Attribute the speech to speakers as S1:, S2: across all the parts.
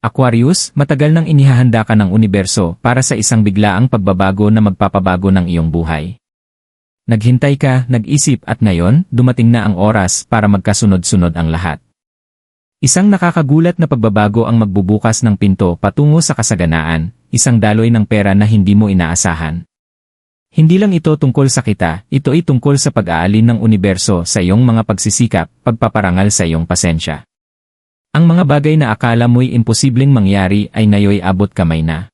S1: Aquarius, matagal nang inihahanda ka ng universo para sa isang biglaang pagbabago na magpapabago ng iyong buhay. Naghintay ka, nag-isip at ngayon, dumating na ang oras para magkasunod-sunod ang lahat. Isang nakakagulat na pagbabago ang magbubukas ng pinto patungo sa kasaganaan, isang daloy ng pera na hindi mo inaasahan. Hindi lang ito tungkol sa kita, ito ay tungkol sa pag-aalin ng universo sa iyong mga pagsisikap, pagpaparangal sa iyong pasensya. Ang mga bagay na akala mo'y imposibleng mangyari ay ngayoy abot kamay na.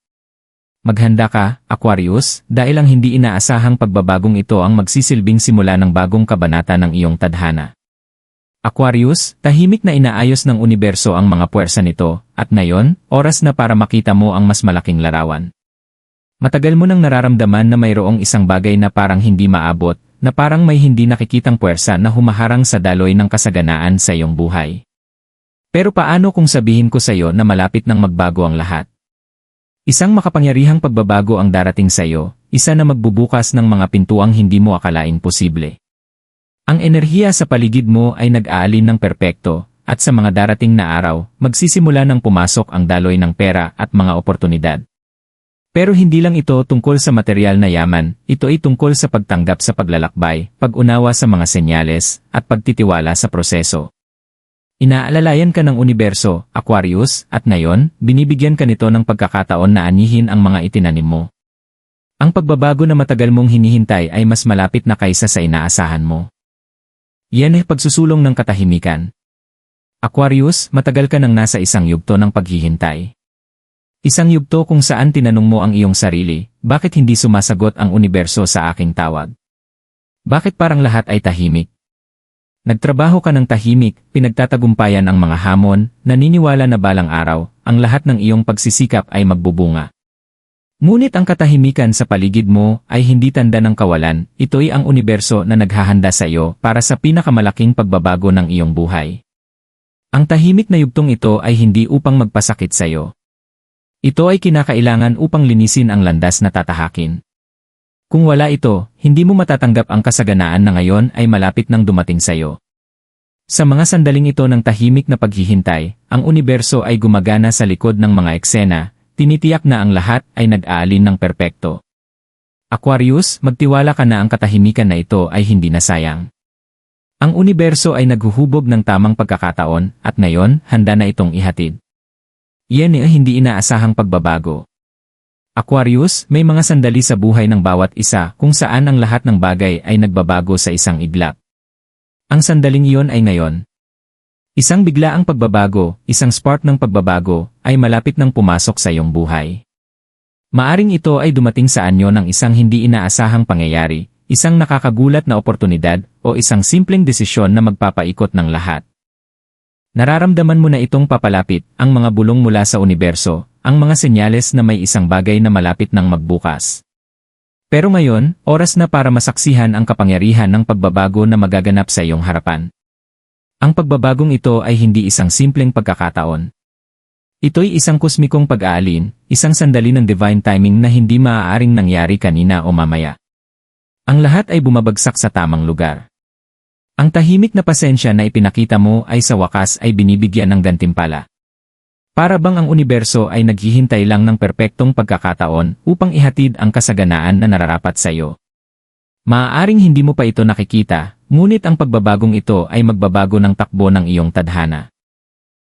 S1: Maghanda ka, Aquarius, dahil ang hindi inaasahang pagbabagong ito ang magsisilbing simula ng bagong kabanata ng iyong tadhana. Aquarius, tahimik na inaayos ng universo ang mga puwersa nito, at ngayon, oras na para makita mo ang mas malaking larawan. Matagal mo nang nararamdaman na mayroong isang bagay na parang hindi maabot, na parang may hindi nakikitang puwersa na humaharang sa daloy ng kasaganaan sa iyong buhay. Pero paano kung sabihin ko sa iyo na malapit nang magbago ang lahat? Isang makapangyarihang pagbabago ang darating sa iyo, isa na magbubukas ng mga pintuang hindi mo akalaing posible. Ang enerhiya sa paligid mo ay nag-aalin ng perpekto, at sa mga darating na araw, magsisimula ng pumasok ang daloy ng pera at mga oportunidad. Pero hindi lang ito tungkol sa material na yaman, ito ay tungkol sa pagtanggap sa paglalakbay, pag-unawa sa mga senyales, at pagtitiwala sa proseso. Inaalalayan ka ng universo, Aquarius, at ngayon, binibigyan ka nito ng pagkakataon na anihin ang mga itinanim mo. Ang pagbabago na matagal mong hinihintay ay mas malapit na kaysa sa inaasahan mo. Yan ay pagsusulong ng katahimikan. Aquarius, matagal ka nang nasa isang yugto ng paghihintay. Isang yugto kung saan tinanong mo ang iyong sarili, bakit hindi sumasagot ang universo sa aking tawag? Bakit parang lahat ay tahimik? Nagtrabaho ka ng tahimik, pinagtatagumpayan ang mga hamon, naniniwala na balang araw, ang lahat ng iyong pagsisikap ay magbubunga. Ngunit ang katahimikan sa paligid mo ay hindi tanda ng kawalan, ito'y ang universo na naghahanda sa iyo para sa pinakamalaking pagbabago ng iyong buhay. Ang tahimik na yugtong ito ay hindi upang magpasakit sa iyo. Ito ay kinakailangan upang linisin ang landas na tatahakin. Kung wala ito, hindi mo matatanggap ang kasaganaan na ngayon ay malapit nang dumating sa iyo. Sa mga sandaling ito ng tahimik na paghihintay, ang universo ay gumagana sa likod ng mga eksena, tinitiyak na ang lahat ay nag-aalin ng perpekto. Aquarius, magtiwala ka na ang katahimikan na ito ay hindi nasayang. Ang universo ay naghuhubog ng tamang pagkakataon, at ngayon, handa na itong ihatid. Iyan ay hindi inaasahang pagbabago. Aquarius, may mga sandali sa buhay ng bawat isa kung saan ang lahat ng bagay ay nagbabago sa isang iglap. Ang sandaling iyon ay ngayon. Isang biglaang pagbabago, isang spark ng pagbabago, ay malapit nang pumasok sa iyong buhay. Maaring ito ay dumating sa anyo ng isang hindi inaasahang pangyayari, isang nakakagulat na oportunidad, o isang simpleng desisyon na magpapaikot ng lahat. Nararamdaman mo na itong papalapit, ang mga bulong mula sa universo, ang mga senyales na may isang bagay na malapit nang magbukas. Pero ngayon, oras na para masaksihan ang kapangyarihan ng pagbabago na magaganap sa iyong harapan. Ang pagbabagong ito ay hindi isang simpleng pagkakataon. Ito'y isang kosmikong pag-aalin, isang sandali ng divine timing na hindi maaaring nangyari kanina o mamaya. Ang lahat ay bumabagsak sa tamang lugar. Ang tahimik na pasensya na ipinakita mo ay sa wakas ay binibigyan ng gantimpala. Para bang ang universo ay naghihintay lang ng perpektong pagkakataon upang ihatid ang kasaganaan na nararapat sa iyo. Maaaring hindi mo pa ito nakikita, ngunit ang pagbabagong ito ay magbabago ng takbo ng iyong tadhana.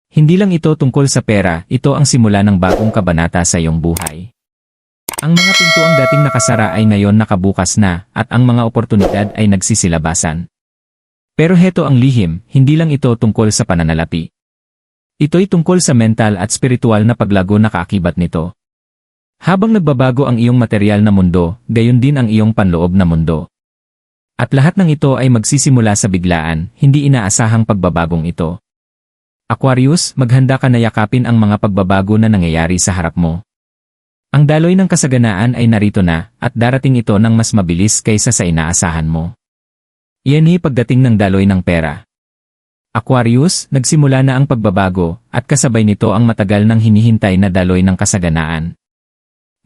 S1: Hindi lang ito tungkol sa pera, ito ang simula ng bagong kabanata sa iyong buhay. Ang mga pintuang dating nakasara ay ngayon nakabukas na, at ang mga oportunidad ay nagsisilabasan. Pero heto ang lihim, hindi lang ito tungkol sa pananalapi. Ito'y tungkol sa mental at spiritual na paglago na kaakibat nito. Habang nagbabago ang iyong material na mundo, gayon din ang iyong panloob na mundo. At lahat ng ito ay magsisimula sa biglaan, hindi inaasahang pagbabagong ito. Aquarius, maghanda ka na yakapin ang mga pagbabago na nangyayari sa harap mo. Ang daloy ng kasaganaan ay narito na, at darating ito ng mas mabilis kaysa sa inaasahan mo. Iyan ay pagdating ng daloy ng pera. Aquarius, nagsimula na ang pagbabago, at kasabay nito ang matagal nang hinihintay na daloy ng kasaganaan.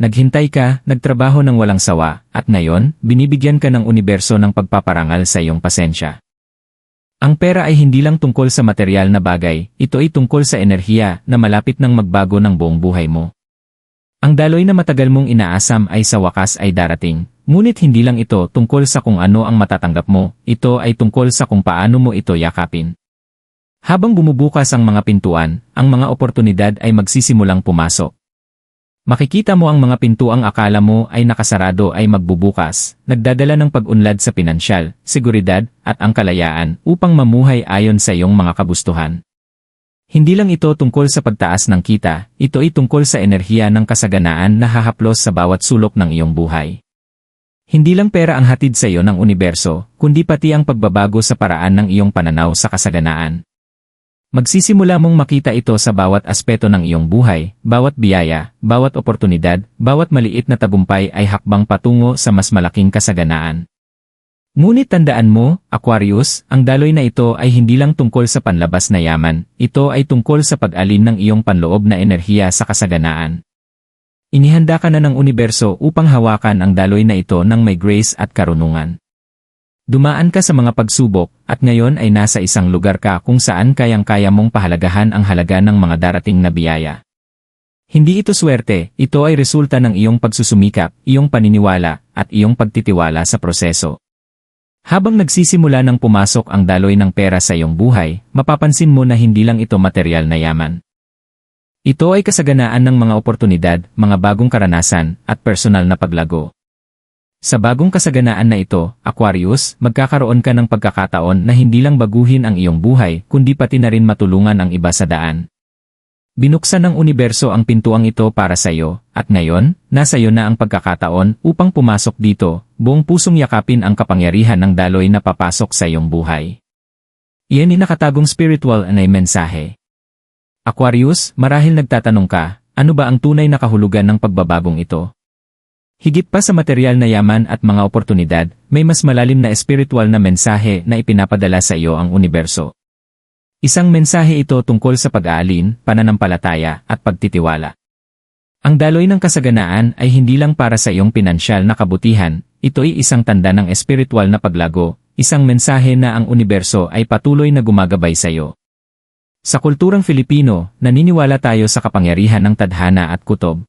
S1: Naghintay ka, nagtrabaho ng walang sawa, at ngayon, binibigyan ka ng universo ng pagpaparangal sa iyong pasensya. Ang pera ay hindi lang tungkol sa material na bagay, ito ay tungkol sa enerhiya na malapit nang magbago ng buong buhay mo. Ang daloy na matagal mong inaasam ay sa wakas ay darating, ngunit hindi lang ito tungkol sa kung ano ang matatanggap mo, ito ay tungkol sa kung paano mo ito yakapin. Habang bumubukas ang mga pintuan, ang mga oportunidad ay magsisimulang pumasok. Makikita mo ang mga pintuang akala mo ay nakasarado ay magbubukas, nagdadala ng pag-unlad sa pinansyal, seguridad, at ang kalayaan upang mamuhay ayon sa iyong mga kagustuhan. Hindi lang ito tungkol sa pagtaas ng kita, ito ay tungkol sa enerhiya ng kasaganaan na hahaplos sa bawat sulok ng iyong buhay. Hindi lang pera ang hatid sa iyo ng universo, kundi pati ang pagbabago sa paraan ng iyong pananaw sa kasaganaan. Magsisimula mong makita ito sa bawat aspeto ng iyong buhay, bawat biyaya, bawat oportunidad, bawat maliit na tagumpay ay hakbang patungo sa mas malaking kasaganaan. Ngunit tandaan mo, Aquarius, ang daloy na ito ay hindi lang tungkol sa panlabas na yaman, ito ay tungkol sa pag-alin ng iyong panloob na enerhiya sa kasaganaan. Inihanda ka na ng universo upang hawakan ang daloy na ito ng may grace at karunungan. Dumaan ka sa mga pagsubok, at ngayon ay nasa isang lugar ka kung saan kayang-kaya mong pahalagahan ang halaga ng mga darating na biyaya. Hindi ito swerte, ito ay resulta ng iyong pagsusumikap, iyong paniniwala, at iyong pagtitiwala sa proseso. Habang nagsisimula ng pumasok ang daloy ng pera sa iyong buhay, mapapansin mo na hindi lang ito material na yaman. Ito ay kasaganaan ng mga oportunidad, mga bagong karanasan, at personal na paglago. Sa bagong kasaganaan na ito, Aquarius, magkakaroon ka ng pagkakataon na hindi lang baguhin ang iyong buhay, kundi pati na rin matulungan ang iba sa daan. Binuksan ng universo ang pintuang ito para sa iyo, at ngayon, nasa iyo na ang pagkakataon upang pumasok dito, buong pusong yakapin ang kapangyarihan ng daloy na papasok sa iyong buhay. Iyan ay nakatagong spiritual na mensahe. Aquarius, marahil nagtatanong ka, ano ba ang tunay na kahulugan ng pagbabagong ito? Higit pa sa material na yaman at mga oportunidad, may mas malalim na espiritual na mensahe na ipinapadala sa iyo ang universo. Isang mensahe ito tungkol sa pag-aalin, pananampalataya, at pagtitiwala. Ang daloy ng kasaganaan ay hindi lang para sa iyong pinansyal na kabutihan, ito ay isang tanda ng espiritual na paglago, isang mensahe na ang universo ay patuloy na gumagabay sa iyo. Sa kulturang Filipino, naniniwala tayo sa kapangyarihan ng tadhana at kutob.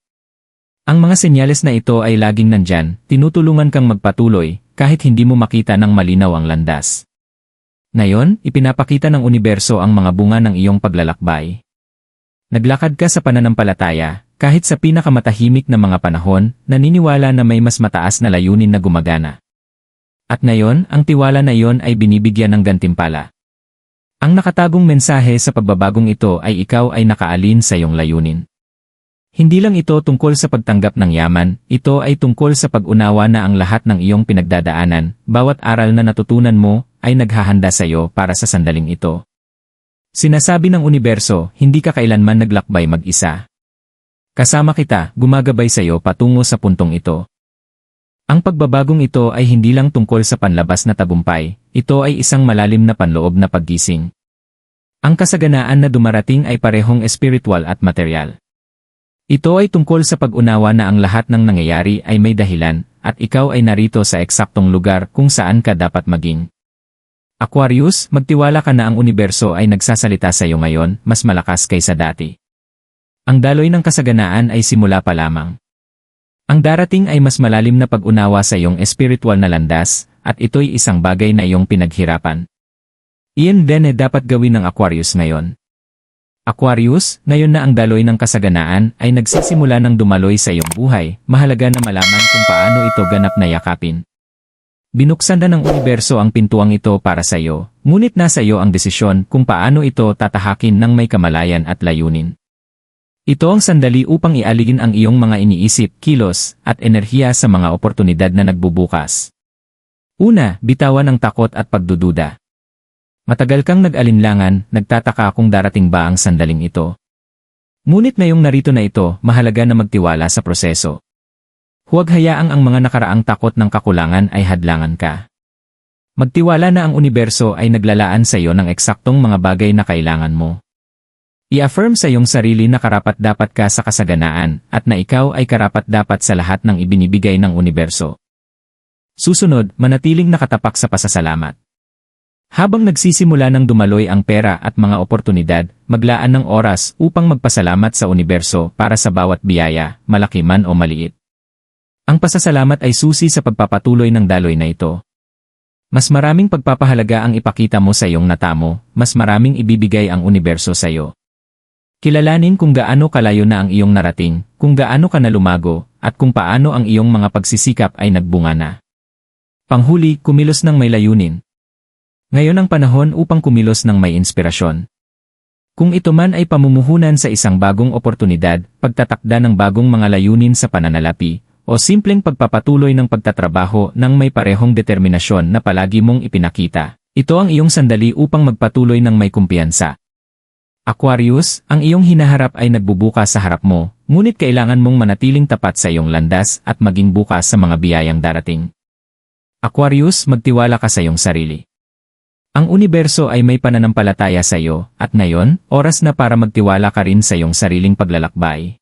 S1: Ang mga senyales na ito ay laging nandyan, tinutulungan kang magpatuloy, kahit hindi mo makita ng malinaw ang landas. Ngayon, ipinapakita ng universo ang mga bunga ng iyong paglalakbay. Naglakad ka sa pananampalataya, kahit sa pinakamatahimik na mga panahon, naniniwala na may mas mataas na layunin na gumagana. At ngayon, ang tiwala na iyon ay binibigyan ng gantimpala. Ang nakatagong mensahe sa pagbabagong ito ay ikaw ay nakaalin sa iyong layunin. Hindi lang ito tungkol sa pagtanggap ng yaman, ito ay tungkol sa pag-unawa na ang lahat ng iyong pinagdadaanan, bawat aral na natutunan mo, ay naghahanda sa iyo para sa sandaling ito. Sinasabi ng universo, hindi ka kailanman naglakbay mag-isa. Kasama kita, gumagabay sa iyo patungo sa puntong ito. Ang pagbabagong ito ay hindi lang tungkol sa panlabas na tagumpay, ito ay isang malalim na panloob na paggising. Ang kasaganaan na dumarating ay parehong espiritual at material. Ito ay tungkol sa pag-unawa na ang lahat ng nangyayari ay may dahilan, at ikaw ay narito sa eksaktong lugar kung saan ka dapat maging. Aquarius, magtiwala ka na ang universo ay nagsasalita sa iyo ngayon, mas malakas kaysa dati. Ang daloy ng kasaganaan ay simula pa lamang. Ang darating ay mas malalim na pag-unawa sa iyong espiritual na landas, at ito'y isang bagay na iyong pinaghirapan. Iyan din ay dapat gawin ng Aquarius ngayon. Aquarius, ngayon na ang daloy ng kasaganaan ay nagsisimula ng dumaloy sa iyong buhay, mahalaga na malaman kung paano ito ganap na yakapin. Binuksan na ng universo ang pintuang ito para sa iyo, ngunit nasa iyo ang desisyon kung paano ito tatahakin ng may kamalayan at layunin. Ito ang sandali upang ialigin ang iyong mga iniisip, kilos, at enerhiya sa mga oportunidad na nagbubukas. Una, bitawan ang takot at pagdududa. Matagal kang nag-alinlangan, nagtataka kung darating ba ang sandaling ito. Ngunit ngayong narito na ito, mahalaga na magtiwala sa proseso. Huwag hayaang ang mga nakaraang takot ng kakulangan ay hadlangan ka. Magtiwala na ang universo ay naglalaan sa iyo ng eksaktong mga bagay na kailangan mo. I-affirm sa iyong sarili na karapat-dapat ka sa kasaganaan at na ikaw ay karapat-dapat sa lahat ng ibinibigay ng universo. Susunod, manatiling nakatapak sa pasasalamat. Habang nagsisimula ng dumaloy ang pera at mga oportunidad, maglaan ng oras upang magpasalamat sa universo para sa bawat biyaya, malaki man o maliit. Ang pasasalamat ay susi sa pagpapatuloy ng daloy na ito. Mas maraming pagpapahalaga ang ipakita mo sa iyong natamo, mas maraming ibibigay ang universo sa iyo. Kilalanin kung gaano kalayo na ang iyong narating, kung gaano ka na lumago, at kung paano ang iyong mga pagsisikap ay nagbunga na. Panghuli, kumilos ng may layunin. Ngayon ang panahon upang kumilos ng may inspirasyon. Kung ito man ay pamumuhunan sa isang bagong oportunidad, pagtatakda ng bagong mga layunin sa pananalapi, o simpleng pagpapatuloy ng pagtatrabaho ng may parehong determinasyon na palagi mong ipinakita, ito ang iyong sandali upang magpatuloy ng may kumpiyansa. Aquarius, ang iyong hinaharap ay nagbubukas sa harap mo, ngunit kailangan mong manatiling tapat sa iyong landas at maging bukas sa mga biyayang darating. Aquarius, magtiwala ka sa iyong sarili. Ang universo ay may pananampalataya sa iyo, at ngayon, oras na para magtiwala ka rin sa iyong sariling paglalakbay.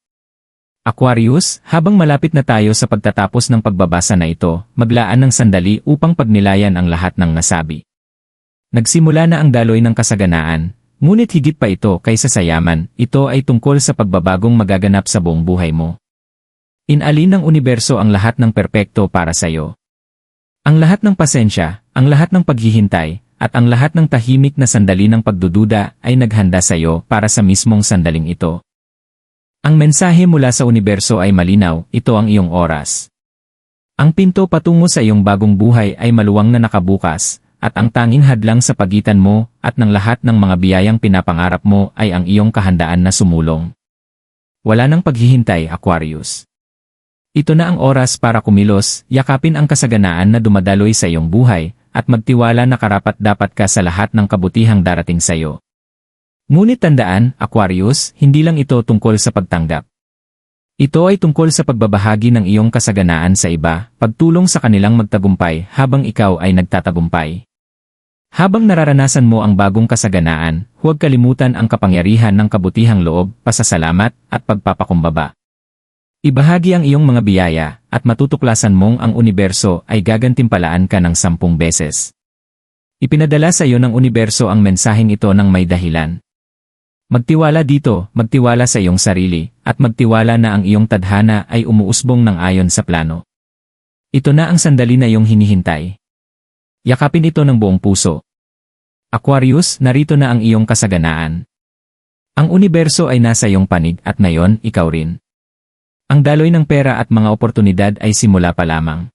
S1: Aquarius, habang malapit na tayo sa pagtatapos ng pagbabasa na ito, maglaan ng sandali upang pagnilayan ang lahat ng nasabi. Nagsimula na ang daloy ng kasaganaan, ngunit higit pa ito kaysa sa yaman, ito ay tungkol sa pagbabagong magaganap sa buong buhay mo. Inalin ng universo ang lahat ng perpekto para sa iyo. Ang lahat ng pasensya, ang lahat ng paghihintay, at ang lahat ng tahimik na sandali ng pagdududa ay naghanda sa iyo para sa mismong sandaling ito. Ang mensahe mula sa universo ay malinaw, ito ang iyong oras. Ang pinto patungo sa iyong bagong buhay ay maluwang na nakabukas, at ang tanging hadlang sa pagitan mo at ng lahat ng mga biyayang pinapangarap mo ay ang iyong kahandaan na sumulong. Wala nang paghihintay, Aquarius. Ito na ang oras para kumilos, yakapin ang kasaganaan na dumadaloy sa iyong buhay, at magtiwala na karapat-dapat ka sa lahat ng kabutihang darating sa iyo. Ngunit tandaan, Aquarius, hindi lang ito tungkol sa pagtanggap. Ito ay tungkol sa pagbabahagi ng iyong kasaganaan sa iba, pagtulong sa kanilang magtagumpay habang ikaw ay nagtatagumpay. Habang nararanasan mo ang bagong kasaganaan, huwag kalimutan ang kapangyarihan ng kabutihang loob, pasasalamat, at pagpapakumbaba. Ibahagi ang iyong mga biyaya, at matutuklasan mong ang universo ay gagantimpalaan ka ng 10 beses. Ipinadala sa iyo ng universo ang mensaheng ito ng may dahilan. Magtiwala dito, magtiwala sa iyong sarili, at magtiwala na ang iyong tadhana ay umuusbong ng ayon sa plano. Ito na ang sandali na iyong hinihintay. Yakapin ito ng buong puso. Aquarius, narito na ang iyong kasaganaan. Ang universo ay nasa iyong panig at ngayon, ikaw rin. Ang daloy ng pera at mga oportunidad ay simula pa lamang.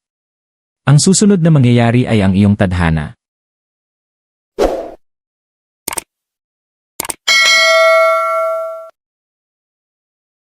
S1: Ang susunod na mangyayari ay ang iyong tadhana.